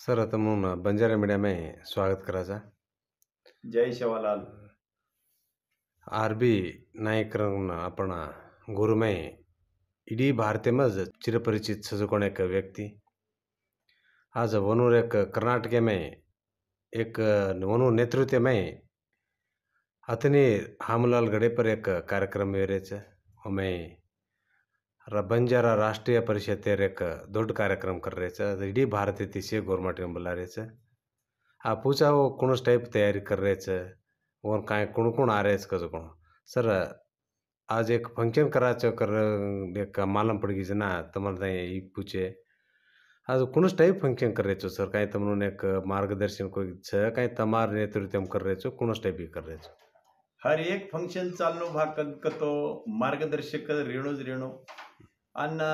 Sir तमून Banjara media में स्वागत कराचा। जय शेवालाल। आरबी नायकरन आपण गुरुमय इडी भारतीयमज चिरपरिचित सजुकोण एक व्यक्ति आज वनूर एक कर्नाटक में एक वनु नेतृत्व में अतनी हामलाल गड़े पर एक कार्यक्रम वेरेच हमें बंजारा राष्ट्रीय परिषद एक दೊಡ್ಡ कार्यक्रम कर रहे इडी भारत तीसरे गवर्नमेंट में बुला रहे आ पूछा वो कौन टाइप तैयारी कर रहे और काय कौन आ रहे कसं कोण सर आज एक फंक्शन करायचं कर एक मालूम पड़ गई ना तुम्हाला ई पूछे आज कौन टाइप फंक्शन कर रहे सर काय तुमने एक मार्गदर्शन को काय तमार नेतृत्व कर रहे कौन टाइप ही कर रहे हर एक फंक्शन चालनो भाग कतो मार्गदर्शक रेणू अन्न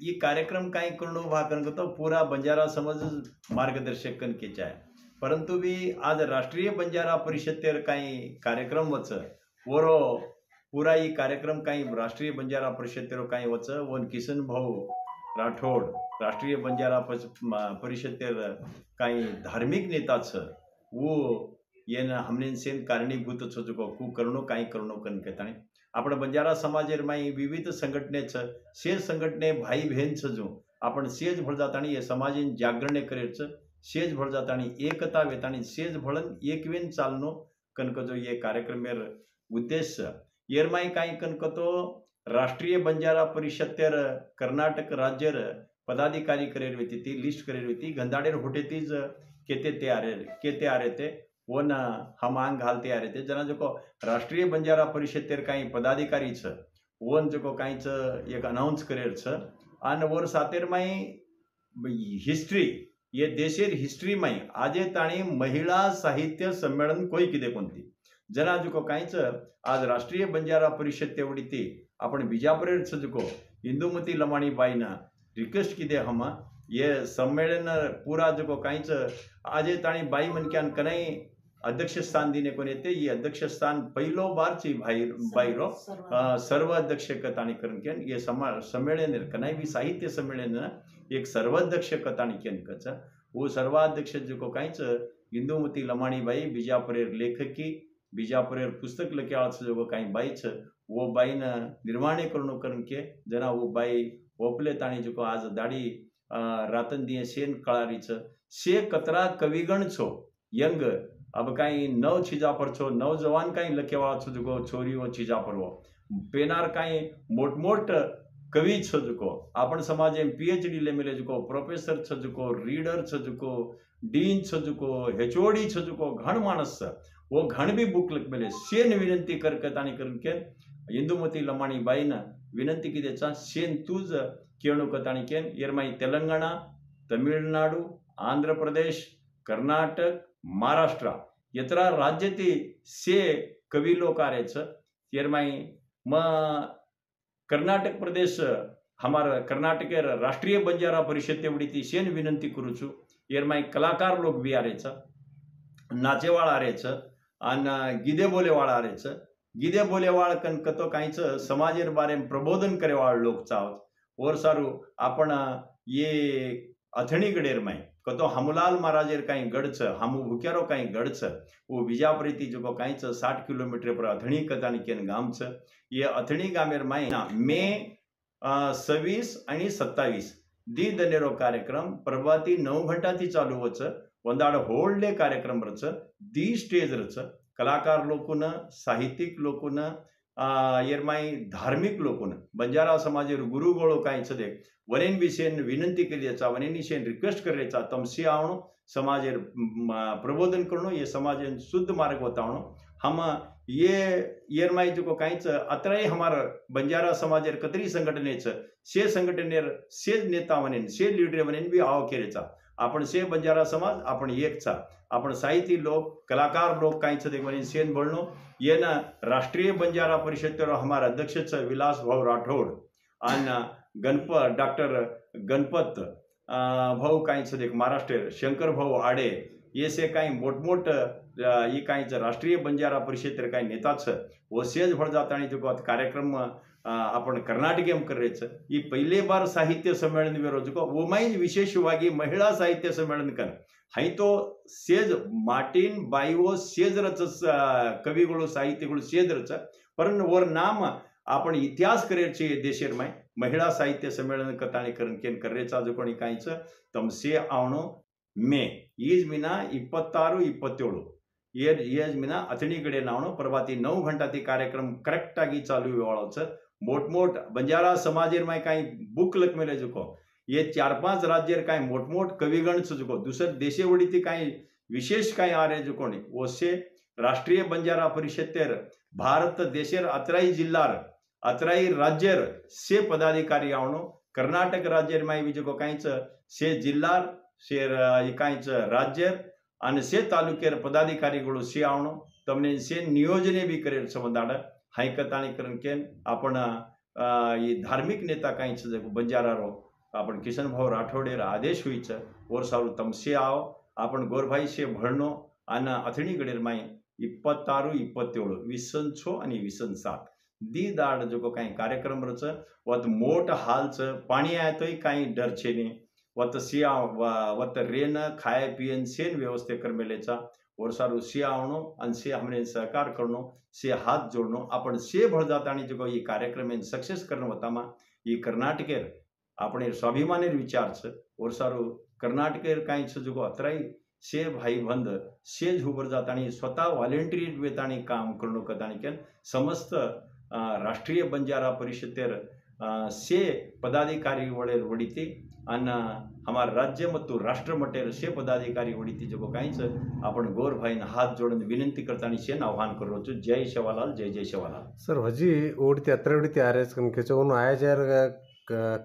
ये कार्यक्रम काही करणो भाग कतो पूरा बंजारा समाज मार्गदर्शक के चाहे परंतु भी आज राष्ट्रीय बंजारा परिषद तेर काही कार्यक्रम वच वरो पूरा ये कार्यक्रम काही राष्ट्रीय बंजारा परिषद तेरो काही वच वन किशन भाऊ राठौड़ राष्ट्रीय बंजारा परिषद तेर काही धार्मिक नेता छ वो येन हमने सेन कारणीभूत छो जो कु करणो काही करणो कन कहतानी आपण बंजारा समाजेर माई विविध संघटने छ से संघटने भाई बहन छ जो आपण सेज भळ जातानी ये समाजीन जागरणे करे छ सेज भळ जातानी एकता वेतानी सेज भळन एकवेन चालनो कनक जो ये कार्यक्रम मेर उद्देश्य येर माई काही कनक तो राष्ट्रीय बंजारा परिषद तेर कर्नाटक राज्यर पदाधिकारी करेर वेती ती लिस्ट करेर वेती गंधाडेर होटेतीज केते आरे ते वन हम आंग घालते आ रहे थे जना जो को राष्ट्रीय बंजारा परिषद तेर काही पदाधिकारी छ वन जो को काही छ एक अनाउंस करेर छ आन वर सातेर माई हिस्ट्री ये देशेर हिस्ट्री माई आजे ताणी महिला साहित्य सम्मेलन कोई किदे कोणती जना जो को काही छ आज राष्ट्रीय बंजारा परिषद तेवडी ती आपण बिजापुरेर छ जो को इंदुमती लमाणी बाईना रिक्वेस्ट किदे हम ये सम्मेलन पूरा जो को काही छ आजे ताणी बाई मनक्यान कनाई अध्यक्ष स्थान दिने को नेते ये अध्यक्ष स्थान पहलो बार ची बाईरो सर्व अध्यक्ष कतानी करन के ये सम्मेलन कनाई भी साहित्य सम्मेलन एक सर्वाध्यक्ष कतानी केन कचा वो सर्वाध्यक्ष जो को काईच इंदुमती लमाणी बाई बिजापुरेर लेखकी बिजापुरेर पुस्तक लके आळस जो को काई बाई छ वो बाई न निर्माणे करणो करन के जना वो बाई ओपले ताणी जो को आज दाड़ी रातन दिए सेन कळारी छ से कतरा कविगण छो यंग अब कहीं नव चीजा पर छो नौजवान कहीं लखेवाड़ा छो जो छोरी वो चीजा पर वो पेनार कहीं मोट कवि छो जो आपण समाज में PhD ले मिले जो प्रोफेसर छो जो रीडर छो जो डीन छो जो HOD छो जो घण मानस वो घण भी बुक लग मिले सेन विनंती कर कतानी करके इंदुमती लमाणी बाई न विनंती की देचा सेन तुझ केणु कतानी केन येरमाई तेलंगाना तमिळनाडु आंध्र प्रदेश कर्नाटक महाराष्ट्र यत्रा राज्य ती से कवि लोक आ रहे येरमाई म कर्नाटक प्रदेश हमारा कर्नाटक राष्ट्रीय बंजारा परिषद तेवडी ती सेन विनंती करूचु येरमाई कलाकार लोग भी आ रहे नाचेवाड़ आ रहे अन गिदे बोलेवाड़ आ रहे गिदे बोलेवाड़ कन कतो काहीच समाजेर बारे में प्रबोधन करेवाड़ लोग चावत और सारू आपण ये अथणी गडेर माई कतो हमलाल महाराजेर काही गढ़ छ हमू भूक्यारो काही गढ़ छ वो बिजापुरीती जो काही छ 60 किलोमीटर पर अथणी कतानी केन गाम छ ये अथणी गामेर माई मे 26 आणि 27 दी दनेरो कार्यक्रम प्रभाती 9 घंटा थी चालू वच वंदाड होल डे कार्यक्रम रच दी स्टेज रच कलाकार लोकुन साहित्यिक लोकुन येरमाई धार्मिक लोकुन बंजारा समाजेर गुरुगोळो काही छ दे वनेन विषयन विनंती केली याचा वनेन विषयन रिक्वेस्ट करेचा तमसी आवणो समाजेर प्रबोधन करणो ये समाजेन शुद्ध मार्ग बतावणो हम ये येरमाई जो काही छ अतराई हमार बंजारा समाजेर कतरी संघटने छ से संघटनेर से नेता वनेन से लीडर वनेन भी आव केरेचा आपण से बंजारा समाज आपण एक छा आपण साहित्य लोग कलाकार लोग काही छ देखवने सेन बोलनो ये ना राष्ट्रीय बंजारा परिषद तेरो हमार अध्यक्ष छ विलास भाऊ राठौड़ अन गणपत डॉक्टर गणपत भाऊ काही छ देख महाराष्ट्र शंकर भाऊ आडे ये से काही मोट ये काही राष्ट्रीय बंजारा परिषद तेर काही नेता छ वो सेज भर जातानी जो कार्यक्रम आपण कर्नाटकेम करेच ಈ पहले बार साहित्य सम्मेलन विरोज को वो मैं विशेषವಾಗಿ महिला साहित्य सम्मेलन कन हई तो सेज मार्टिन बाईवो सेजरच कविಗಳು साहित्यಗಳು सेजरच परंतु वर नाम आपण इतिहास करेचे देशेर में महिला साहित्य सम्मेलन कताणी करण केन करेचा जो कोणी काहीच तम से आवणो मे ಈಜ್ ಮಿನ 26 27 ಏಜ್ ಮಿನ ಅಥಣಿಗಡೆ ನಾವಣೋ ಪ್ರಭಾತಿ 9 घंटाती कार्यक्रम करेक्ट आगी चालू वेळाच मोठमोठ बंजारा समाजेर माय काही बुक लकमेले जुको ये 4-5 राज्यर काही मोठमोठ कविगण जुको दुसर देशेवडी ती काही विशेष काही आरे जुकोणी ओसे राष्ट्रीय बंजारा परिषदेर भारत देशेर अतराई जिल्हार अतराई राज्यर से पदाधिकारी आवणो कर्नाटक राज्यर माय विजुको काहीच से जिल्हार से काहीच राज्यर અને से तालुकेर पदाधिकारीಗಳು से आवणो तमने से नियोजने भी करे संबंधाड हायकताणी करण केन आपण ये धार्मिक नेता काहीच बंजारारो आपण किशन भाऊ राठोडेर आदेश होईच वर्षारू तम से आओ आपण गोरभाई से भळनो आणि अथणीगडेर माय 26 27 विसंछो आणि विसंसात दी दाड जो काही कार्यक्रम रच वत मोठ हालच पाणी आयतोय काही डर छेने वत सिया वत रेन खाए पियन सेन व्यवस्था कर मेलेचा वर्षारू से आवणो आणि से हमने सहकार करनो से हात जोडनो आपण से भळ जातानी जो ये कार्यक्रम सक्सेस करणं होतामा ये कर्नाटकेर आपण स्वाभिमानेर विचारच वर्षारू कर्नाटकेर काहीच जो अतराई से भाई बंद से झुबर जातानी स्वतः व्हॉलेंटरी वेतानी काम करणं कतानी केन समस्त राष्ट्रीय बंजारा परिषदेर से पदाधिकारी वडेर वडिती आणि हमार राज्य ಮತ್ತು राष्ट्र मटेर से पदाधिकारी वडिती जो काहीच आपण गोरभाईन हात जोडून विनंती करतानी शेन आव्हान करू जय शेवालाल जय जय शेवालाल सर हजी ओडती अत्र ओडती आरेस कनकेचो उन आयाजार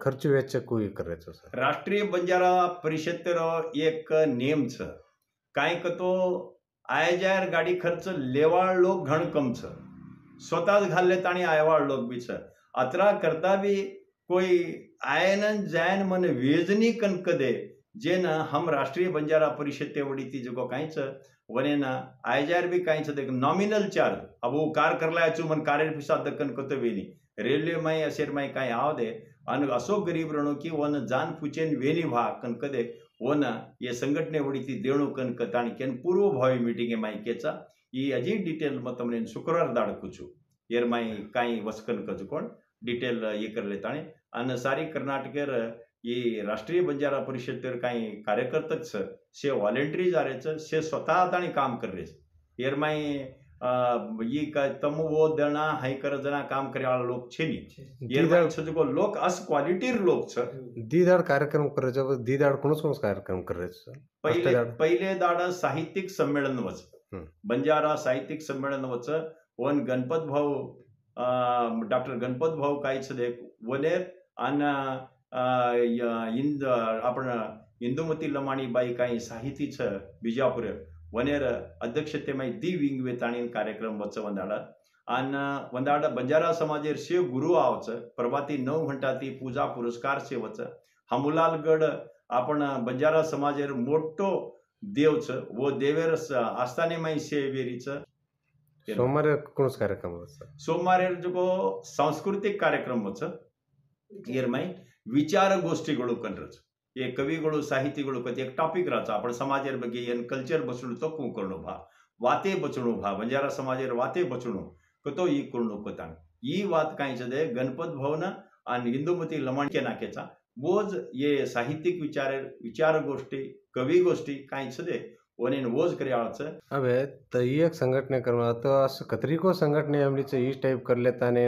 खर्च वेच कोई करेचो सर राष्ट्रीय बंजारा परिषदेर एक नियम छ काय कतो आयाजार गाडी खर्च लेवाळ लोक घण कम छ स्वतःच घालले ताणी आयवाळ लोक बी छ अत्रा करता भी कोई आयन जायन मन वेजनी कन कदे जेन हम राष्ट्रीय बंजारा परिषद वडी ती जो काहीच वनेन आयजार भी काहीच देख नॉमिनल चार्ज अब वो कार करला चु मन कार्य पिसा दकन कत वेनी रेलवे माय असेर माय काय आव दे अन असो गरीब रणो की वन जान पुचेन वेनी भा कन कदे वन ये संघटने वडी ती देणो कन कताणी केन पूर्व भावी मीटिंग माय केचा ई अजी डिटेल म तमने शुक्रवार दाड कुचु एर माय काही वस्कन कजु कोण डिटेल ये कर लेताणे आणि सारी कर्नाटकेर ये राष्ट्रीय बंजारा परिषदेर काही कार्यकर्तक से व्हॉलेंटरी जारेच से स्वतः ताणी काम करेच एर माय ये का तम वो दना हाई कर जना काम करे वाला लोग छेनी एर माय छजको लोक अस क्वालिटीर लोक छ दीदाड कार्यक्रम करेचो दीदाड कोणच कार्यक्रम करेच पहिले दाड साहित्यिक संमेलन वच बंजारा साहित्यिक संमेलन वच वन गणपत भाऊ डॉक्टर गणपत भाऊ काहीच देख वनेर आणि आपण इंदुमती लमाणी बाई काही साहितीच बिजापूर वनेर अध्यक्षतेमाय दी विंग वेताणी कार्यक्रम वच वंदाड आणि वंदाड बंजारा समाजेर शिव गुरु आवच प्रभाती 9 घंटाती पूजा पुरस्कार से वच हमूलालगड आपण बंजारा समाजेर मोठो देवच वो देवेर आस्थाने माई सेवेरीच सोमवार कोणच कार्यक्रम सोमवार जो सांस्कृतिक कार्यक्रम वच ಏರ್ಮೈ ವಿಚಾರ ಗೋಷ್ಠಿಗಳು ಕನ್ರಚ ये कविಗಳು साहित्यಗಳು कते एक टॉपिक राचा आपण समाजेर ಬಗ್ಗೆ ಏನ್ कल्चर बचणो तो कोकणो भा वाते बचणो भा बंजारा समाजेर वाते बचणो कतो ई करणो कतान ई वात काई छदे गणपत भवन आणि इंदुमती लमाणके नाकेचा वोज ये साहित्यिक विचार गोष्टी कवी गोष्टी काई छदे वनेन वोज करे आळच अबे त ई एक संघटने करवा तो अस कतरी को संघटने हमलीच ई टाइप कर लेता ने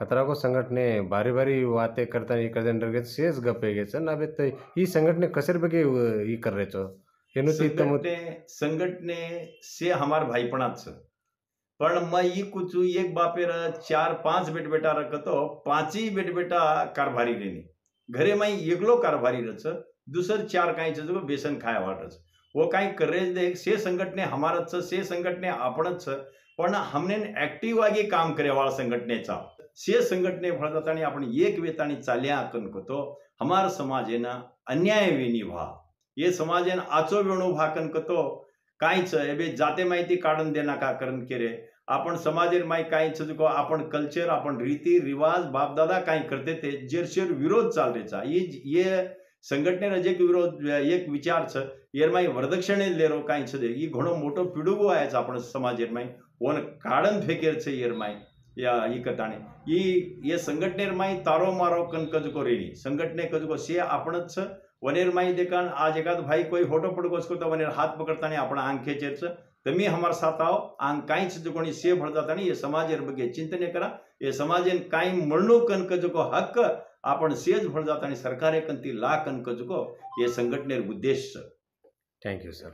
कतरा को संघटने बारी बारी बातें करता नहीं करते अंडर सेस गपे गे सन अबे तो ई संघटने कसर बगे ई कर रहे छो संघटने से हमार भाईपणाच पण मैं ई कुछ एक बापेर 4-5 बेट बेटा रखतो 5 बेट बेटा कारभारी रेनी घरे मैं एकलो कारभारी रच दुसर 4 काई जो बेसन खाया वाटच वो काई करे देख से संघटने हमारच से संघटने आपणच पण हमने एक्टिव आगे काम करे वाला संघटनेचा से संघटने फळतानी आपण एक वेतानी चाल्या कनकतो हमार समाजेना अन्याय वेनी भा ये समाजेन आचो वेणो भा कनकतो काईच एबे जाते माहिती काढून देना का करण केरे आपण समाजेर माई काई छजको आपण कल्चर आपण रीति रिवाज बाप दादा काई करते थे जेरशेर विरोध चाल रेचा ये संघटनेर एक विरोध एक विचार छ येर माई वरदक्षिणे लेरो काई छदे ई घणो मोटो पिडुगो आयच आपण समाजेर माई ओन काढन फेकेर छे येर माई या ई कथाने ई ये संघटनेर माई तारो मारो कन कजको रेनी संघटने कजको से आपणच छ वनेर माई देखान आज एकाद भाई कोई होटो पड़को उसको तो वनेर हाथ पकड़ता नहीं अपना आंख खेचेर छ तमी हमार साथ आओ आंग काई छ कोणी से भरता नहीं ये समाजेर बगे चिंतने करा ये समाजेन काई मरणो कन कजको हक आपण सेज भर जाता आणि सरकारे कंती ला कन कजको ये संघटनेर उद्देश छ. Thank you sir.